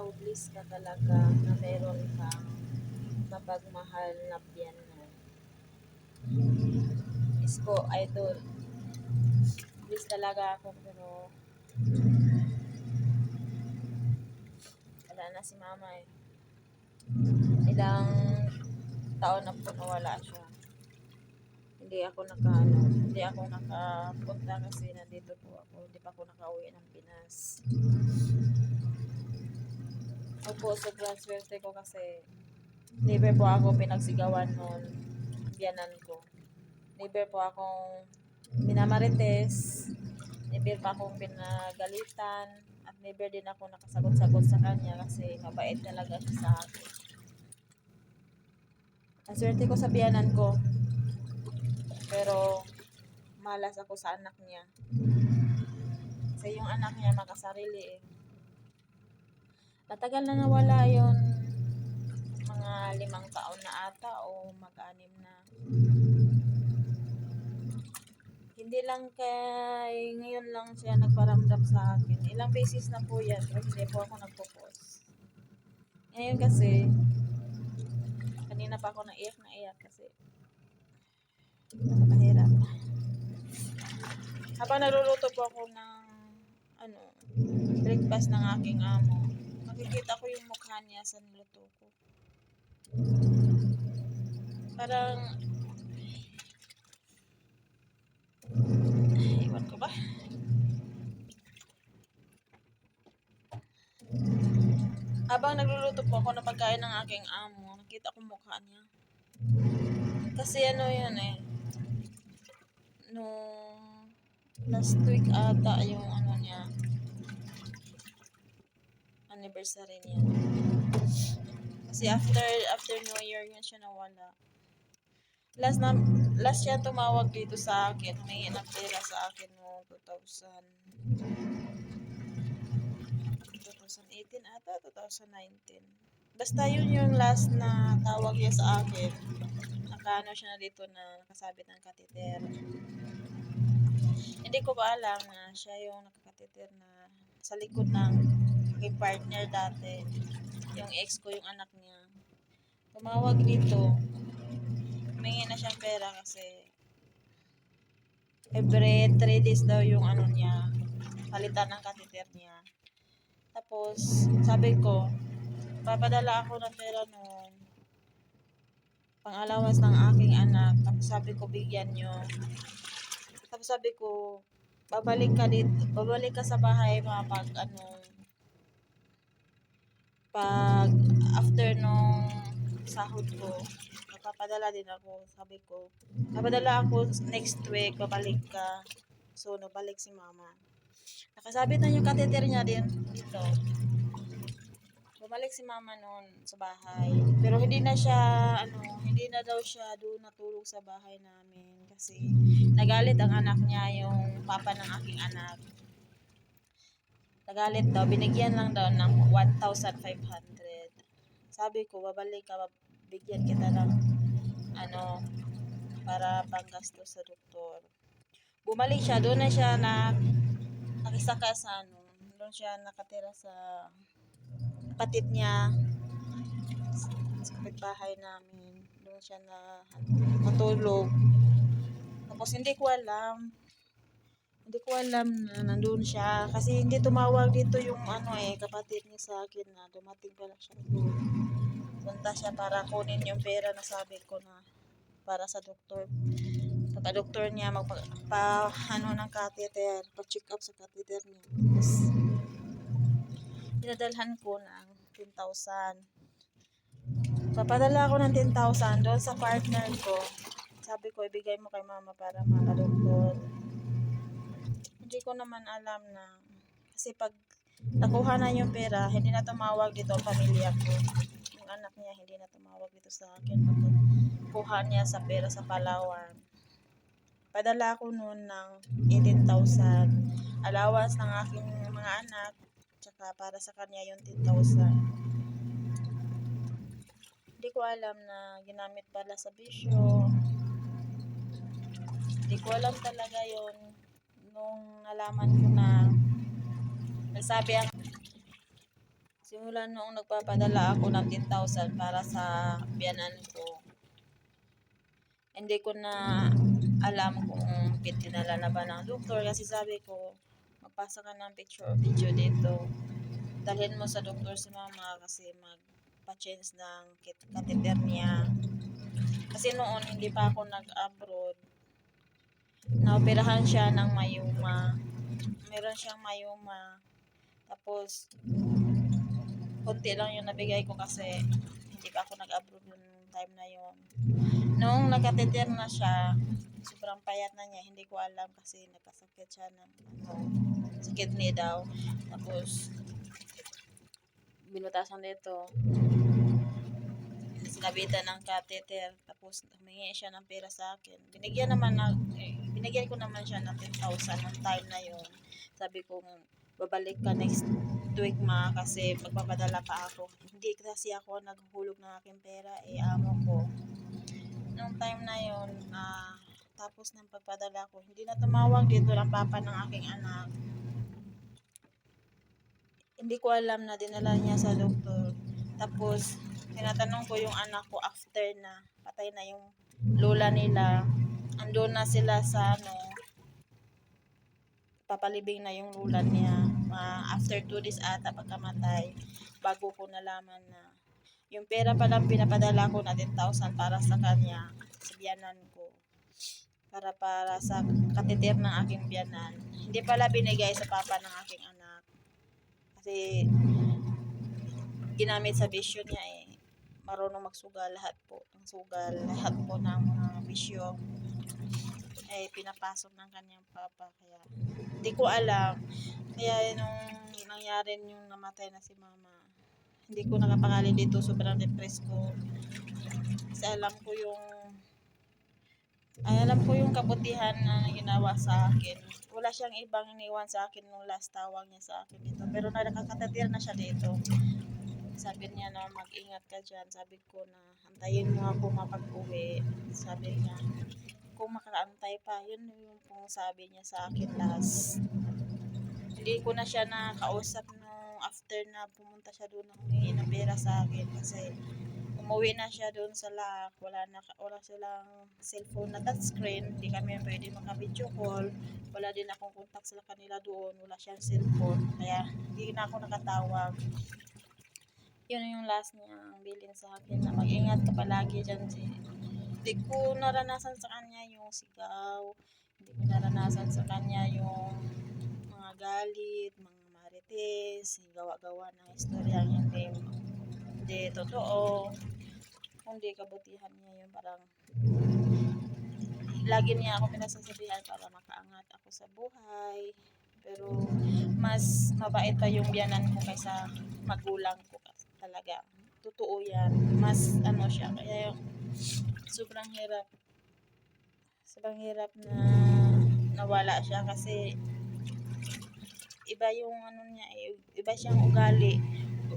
proud list ka talaga na meron kang mapagmahal na biyanan. Isko, idol. List talaga ako pero wala na si mama eh. Ilang taon na po nawala siya. Hindi ako nakapunta kasi nandito po ako. Hindi pa ako nakauwi ng Pinas. Opo, sobrang swerte ko kasi never po ako pinagsigawan noon biyanan ko. Never po akong minamarites, never pa akong pinagalitan, at never din ako nakasagot-sagot sa kanya kasi mabait talaga siya sa akin. Ang swerte ko sa biyanan ko, pero malas ako sa anak niya. Kasi yung anak niya makasarili eh. Matagal na nawala yon, mga 5 taon na ata o mag-anim na. Hindi lang kay ngayon lang siya nagparamdam sa akin. Ilang beses na po yan pero hindi po ako nagpo-post. Ngayon kasi, kanina pa ako naiyak kasi napakahirap. Habang nagluluto po ako ng breakfast ng aking amo, makikita ko yung mukha niya sa niluto ko. Parang iwan ko ba? Habang nagluluto po ako ng pagkain ng aking amo, nakita ko mukha niya. Kasi yun eh, nung last week ata yung niya, anniversary niya. Kasi after New Year yun siya nawala. Last siya tumawag dito sa akin, may pera sa akin noong 2018 ata, 2019. Basta yun yung last na tawag niya sa akin. Nakaano siya na dito na nakasabit ng catheter. Hindi ko pa alam na siya yung nakakatheter na sa likod ng aking partner dati. Yung ex ko, yung anak niya. Tumawag dito. Humingi na siyang pera kasi every 3 days daw yung niya, palitan ng catheter niya. Tapos, sabi ko, papadala ako ng pera noon, pang-allowance ng aking anak. Tapos sabi ko, bigyan nyo. Tapos sabi ko, babalik ka sa bahay pag after nung sahod ko, magpapadala din ako. Sabi ko, papadala ako next week, babalik ka. So, nabalik si mama. Nakasabit na yung catheter niya dito. Bumalik si mama noon sa bahay. Pero hindi na daw siya doon natulog sa bahay namin. Kasi nagalit ang anak niya, yung papa ng aking anak. Nagalit daw, binigyan lang daw ng 1,500. Sabi ko, babalik ka, bigyan kita ng para panggastos sa doktor. Bumalik siya, doon na siya nakisaka sa doon siya nakatira sa kapatid niya sa kapitbahay namin. Doon siya natulog. Tapos hindi ko alam na nandun siya kasi hindi tumawag dito yung kapatid niya sa akin na dumating pala siya doon. Punta siya para kunin yung pera na sabi ko na para sa doktor. Pagka-doktor niya ng catheter, pa-check up sa catheter niya. Tapos, pinadalhan ko ng 10,000. Papadala ko ng 10,000 doon sa partner ko. Sabi ko, ibigay mo kay mama para makadoktor. Hindi ko naman alam na, kasi pag nakuha na yung pera, hindi na tumawag dito ang pamilya ko. Yung anak niya, hindi na tumawag dito sa akin. Pagkuha niya sa pera sa Palawan. Padala ko noon ng 18,000. Allowance ng aking mga anak. Tsaka para sa kanya yung 10,000. Hindi ko alam na ginamit pala sa bisyo. Hindi ko alam talaga yon nung nalaman ko na nagsabi Simula noong nagpapadala ako ng 10,000 para sa biyanan ko, hindi ko na alam kung dinala na ba ng doktor kasi sabi ko, magpasa ka ng picture o video dito. Dalhin mo sa doktor si mama kasi magpa-change ng catheter niya. Kasi noon hindi pa ako nag-abroad, naoperahan siya ng mayoma. Meron siyang mayoma. Tapos, konti lang yung nabigay ko kasi hindi pa ako nag-abroad yung time na yon. Noong nagkateter na siya, sobrang payat na niya. Hindi ko alam kasi nagkasakit siya ng sa kidney daw. Tapos, binutasan dito. Sinabitan ng catheter. Tapos, humingi siya ng pera sa akin. Binigyan ko naman siya ng 10,000 ng time na yon. Sabi ko, babalik ka next week kasi magpapadala pa ako. Hindi kasi ako naghulog ng aking pera, amo ko. Nung time na yon, tapos ng pagpadala ko, hindi na tumawag dito ng papa ng aking anak. Hindi ko alam na dinala niya sa doktor. Tapos, tinatanong ko yung anak ko after na patay na yung lola nila. Andun na sila sa papalibing na yung lola niya. After 2 days ata pagkamatay, bago ko nalaman na yung pera palang pinapadala ko na 10,000 para sa kanya, sa biyanan ko. Para sa kateter ng aking biyanan. Hindi pala binigay sa papa ng aking anak. Kasi ginamit sa bisyo niya marunong magsugal lahat po. Ang sugal, lahat po ng mga bisyo pinapasok ng kanyang papa. Kaya hindi ko alam. Kaya nung nangyari yung namatay na si mama, hindi ko nakapakali dito, sobrang depressed ko. Kasi alam ko yung kabutihan na ginawa sa akin. Wala siyang ibang iniwan sa akin nung last tawag niya sa akin dito. Pero nakakatatir na siya dito. Sabi niya na mag-ingat ka dyan. Sabi ko na antayin mo ako mapag-uwi. Sabi niya, kung makaantay pa, yun yung pong sabi niya sa akin last. Hindi ko na siya nakausap nung after na pumunta siya doon na humingi ng pera sa akin kasi umuwi na siya doon sa LAC. Wala silang cellphone na touchscreen. Hindi kami pwede maka-video call. Wala din akong contact sa kanila doon. Wala siyang cellphone. Kaya hindi na ako nakatawag. Yun yung last niya ang bilin sa akin na mag-ingat ka palagi dyan. Hindi ko naranasan sa kanya yung sigaw. Hindi ko naranasan sa kanya yung mga galit, mga marites, gawa-gawa ng istorya hindi totoo. Kundi kabutihan niya yun, parang lagi niya ako pinasasabihan para makaangat ako sa buhay. Pero mas mabait pa yung biyanan ko kaysa magulang ko talaga. Totoo yan. Mas siya. Kaya sobrang hirap. Sobrang hirap na nawala siya kasi iba yung niya, iba siyang ugali.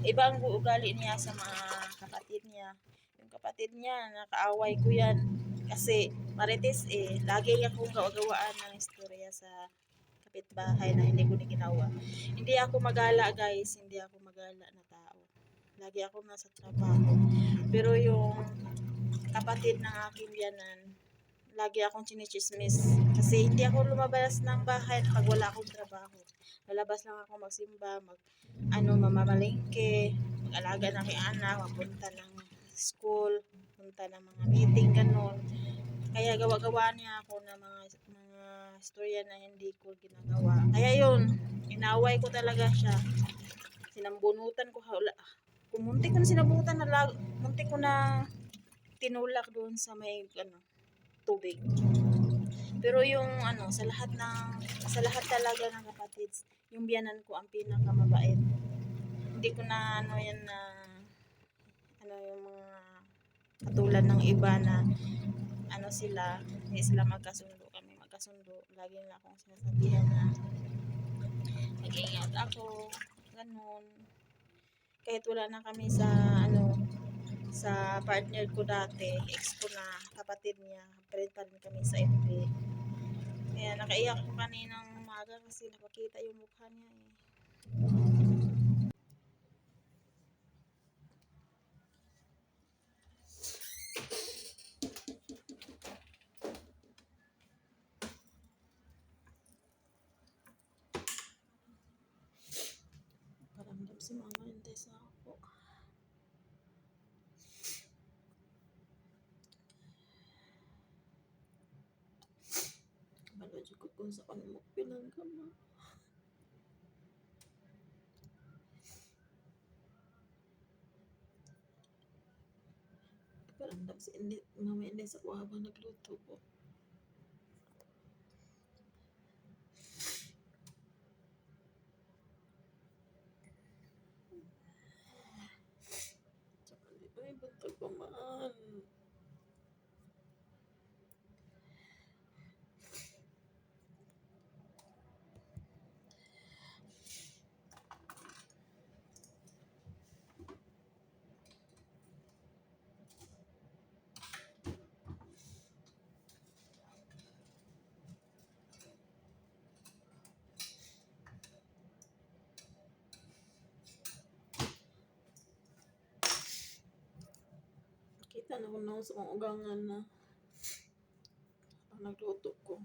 Iba ang ugali niya sa mga kapatid niya. Yung kapatid niya, nakaaway ko yan. Kasi marites lagi akong gawaan ng istorya sa kapitbahay na hindi ko na ginawa. Hindi ako magala guys, hindi ako magala na tao. Lagi ako nasa trabaho. Pero yung kapatid ng aking biyanan, lagi akong chinichismis. Kasi hindi ako lumabas ng bahay pag wala akong trabaho. Lalabas lang ako magsimba, mamamalingke, mag-alaga ng aking anak, magpunta ng school, punta ng mga meeting, ganun. Kaya gawa-gawa niya ako ng mga istorya na hindi ko ginagawa. Kaya yun, inaway ko talaga siya. Sinambunutan ko, muntik ko na sinabutan muntik ko na tinulak doon sa may tubig. Pero yung sa lahat talaga ng kapatid, yung biyanan ko ang pinakamabait. Hindi ko na yan na yung mga katulad ng iba na sila, hindi sila magkasundo, kami magkasundo. Lagi na akong sinasabihan na mag-ingat ako, ganun. Kahit wala na kami sa sa partner ko dati, ex ko na, kapatid niya, friend pa rin kami sa FB. Kaya nakaiyak ko kaninang umaga kasi nakakita yung mukha niya Si mama hindi sa ako. Balo jud ko kung sa kanimo pinanggama. Paramdam si hindi, mama hindi sa ko habang nagluto ko. Ay, buntag pa man. Kita na ko na sa mga ugangan na pag nagluto ko.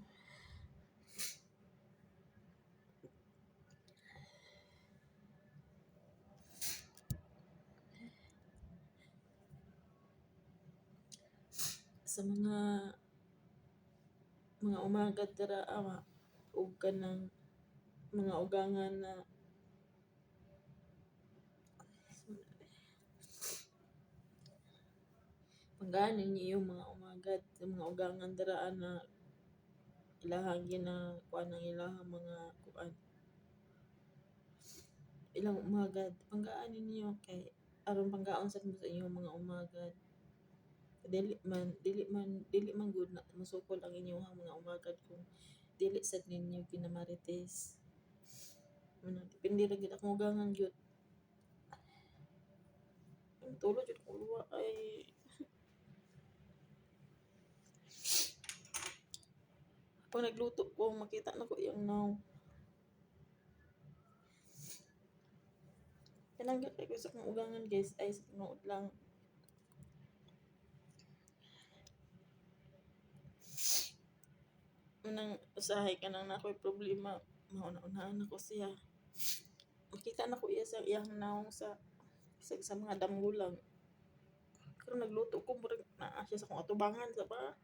Sa mga umaga tara ug kanang mga ugangan na pangganin niyo yung mga umagad sa mga ugangan dira na ilahang gina kuan ang ilahang mga kuan ilang umagad panggaan ninyo kay aron panggaon sa inyong mga umagad dili man gud na musukol ang inyong mga umagad kung dili sad ninyo ginamarites. Depende ra gid akong ugangan gyud. Ang tulo jud ko luwa ay pag nagluto ko makita na ko yung now. Pinangga kay ko sa akong ugangan guys ay sa tinuod lang. Unang usahay ka nang nako'y problema, mauna-unahan ako siya. Makita na ko iya sa iyang naong sa mga damgulang. Pero nagluto ko, murag naa siya sa kong atubangan sa ba.